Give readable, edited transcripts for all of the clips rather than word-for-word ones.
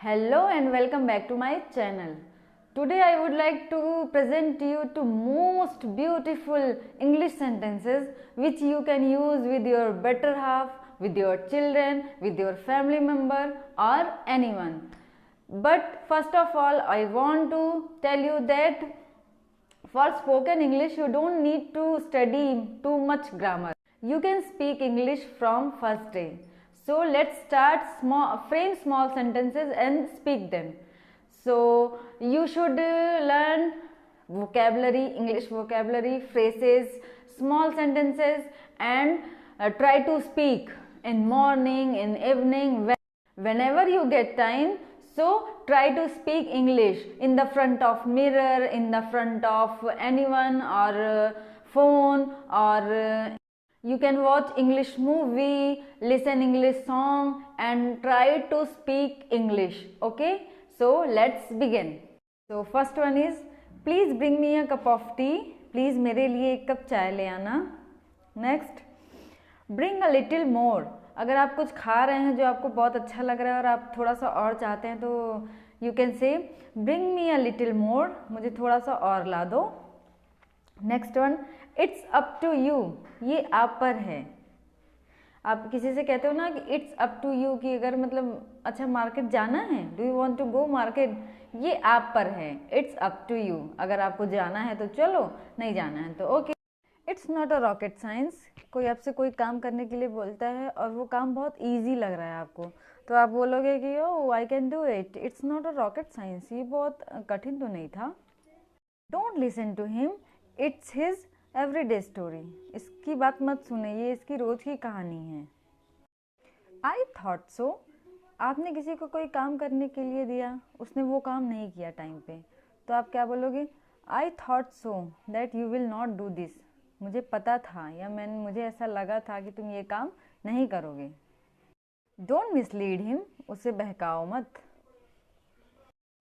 Hello and welcome back to my channel. Today I would like to present you to most beautiful English sentences which you can use with your better half, with your children, with your family member or anyone. But first of all, I want to tell you that for spoken English you don't need to study too much grammar. You can speak English from first day. So let's start frame small sentences and speak them. So you should learn vocabulary, English vocabulary, phrases, small sentences, and try to speak in morning, in evening, whenever you get time. So try to speak English in the front of mirror, in the front of anyone or phone, or you can watch English movie, listen English song and try to speak English. Okay, so let's begin. So first one is, please bring me a cup of tea. Please मेरे लिए एक cup चाय ले आना. Next, bring a little more. अगर आप कुछ खा रहे हैं जो आपको बहुत अच्छा लग रहा है और आप थोड़ा सा और चाहते हैं तो you can say bring me a little more, मुझे थोड़ा सा और ला दो. Next one, it's up to you, ये आप पर है. आप किसी से कहते हो ना कि इट्स अप टू यू, कि अगर मतलब अच्छा मार्केट जाना है, do you want to go market, ये आप पर है. इट्स अप टू यू, अगर आपको जाना है तो चलो, नहीं जाना है तो okay. It's not a rocket science, कोई आपसे कोई काम करने के लिए बोलता है और वो काम बहुत ईजी लग रहा है आपको, तो आप बोलोगे कि oh I can do it. It's not a rocket science, ये बहुत कठिन तो नहीं था. Don't listen to him, it's his everyday story, इसकी बात मत सुने, ये इसकी रोज की कहानी है. आई थॉट सो, आपने किसी को कोई काम करने के लिए दिया, उसने वो काम नहीं किया टाइम पे, तो आप क्या बोलोगे? I thought so that you will not do this, मुझे पता था या मुझे ऐसा लगा था कि तुम ये काम नहीं करोगे. डोंट मिसलीड हिम, उसे बहकाओ मत.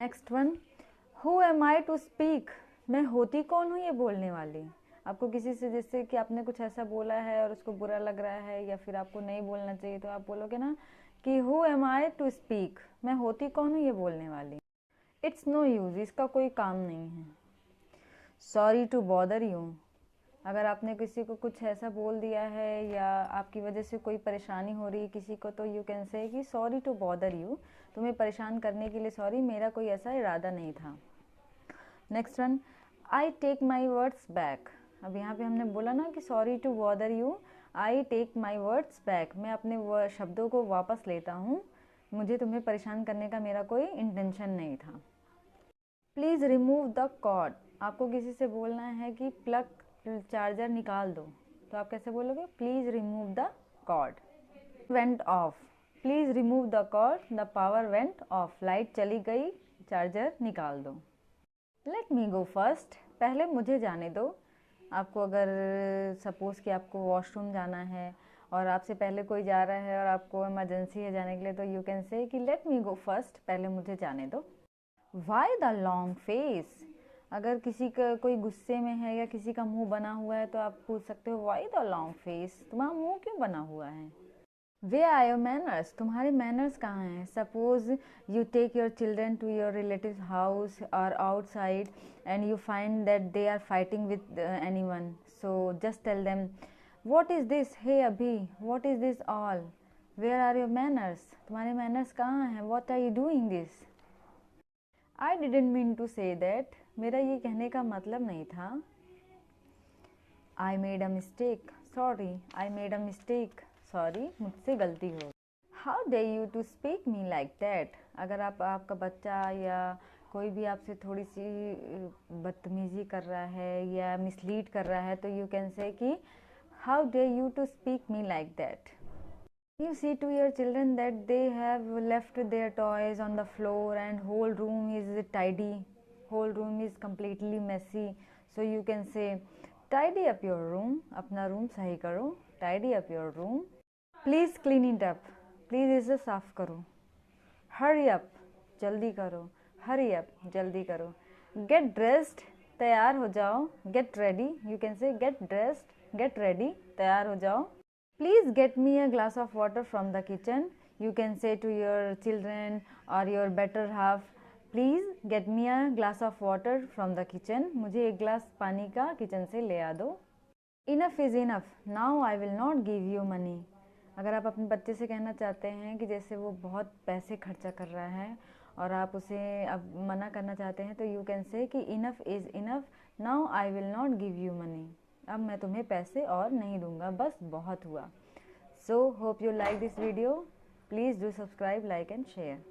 Next one, who am I to speak, मैं होती कौन हूँ ये बोलने वाली. आपको किसी से, जैसे कि आपने कुछ ऐसा बोला है और उसको बुरा लग रहा है या फिर आपको नहीं बोलना चाहिए, तो आप बोलोगे ना कि who am I to speak, मैं होती कौन हूँ ये बोलने वाली. इट्स नो यूज, इसका कोई काम नहीं है. सॉरी टू बॉदर यू, अगर आपने किसी को कुछ ऐसा बोल दिया है या आपकी वजह से कोई परेशानी हो रही है किसी को, तो यू कैन से कि सॉरी टू बॉदर यू, तुम्हें परेशान करने के लिए सॉरी, मेरा कोई ऐसा इरादा नहीं था. Next one, I take my words back, अब यहाँ पे हमने बोला ना कि sorry to bother you, I take my words back, मैं अपने शब्दों को वापस लेता हूँ, मुझे तुम्हें परेशान करने का मेरा कोई इंटेंशन नहीं था. प्लीज़ रिमूव द कॉर्ड, आपको किसी से बोलना है कि प्लग चार्जर निकाल दो, तो आप कैसे बोलोगे? Please remove the cord. Went off, please remove the cord, the power went off, light चली गई, चार्जर निकाल दो. लेट मी गो फर्स्ट, पहले मुझे जाने दो. आपको अगर सपोज़ कि आपको वॉशरूम जाना है और आपसे पहले कोई जा रहा है और आपको इमरजेंसी है जाने के लिए, तो यू कैन से कि लेट मी गो फर्स्ट, पहले मुझे जाने दो. वाई द लॉन्ग फेस, अगर किसी का कोई गुस्से में है या किसी का मुंह बना हुआ है तो आप पूछ सकते हो वाई द लॉन्ग फेस, तुम्हारा मुंह क्यों बना हुआ है. वे आर योर मैनर्स, तुम्हारे मैनर्स कहाँ हैं. Suppose you take your children to your relative house और outside and you find that they are fighting with any one, so just tell them what is this, hey Abhi, what is this all, where are your manners, तुम्हारे manners कहाँ हैं, what are you doing this. I didn't mean to say that, मेरा ये कहने का मतलब नहीं था. I made a mistake, sorry, I made a mistake, sorry, मुझसे गलती हो. How dare you to speak me like that, अगर आपका बच्चा या कोई भी आपसे थोड़ी सी बदतमीजी कर रहा है या मिसलीड कर रहा है, तो यू कैन से कि how dare you to speak me like that. You see to your children that they have left their toys on the floor and whole room is tidy, whole room is completely messy, so you can say tidy up your room, अपना room सही करो, tidy up your room. Please clean it up, please इसे साफ करो. Hurry up, जल्दी करो, hurry up, जल्दी करो. Get dressed, तैयार हो जाओ. Get ready, you can say get dressed, get ready, तैयार हो जाओ. Please get me a glass of water from the kitchen, you can say to your children or your better half, please get me a glass of water from the kitchen, मुझे एक glass पानी का kitchen से ले आ दो. Enough is enough, now I will not give you money. अगर आप अपने बच्चे से कहना चाहते हैं कि जैसे वो बहुत पैसे खर्चा कर रहा है और आप उसे अब मना करना चाहते हैं, तो यू कैन से कि enough is enough, now I will not give you money. अब मैं तुम्हें पैसे और नहीं दूंगा, बस बहुत हुआ. So hope you like this video. Please do subscribe, like and share.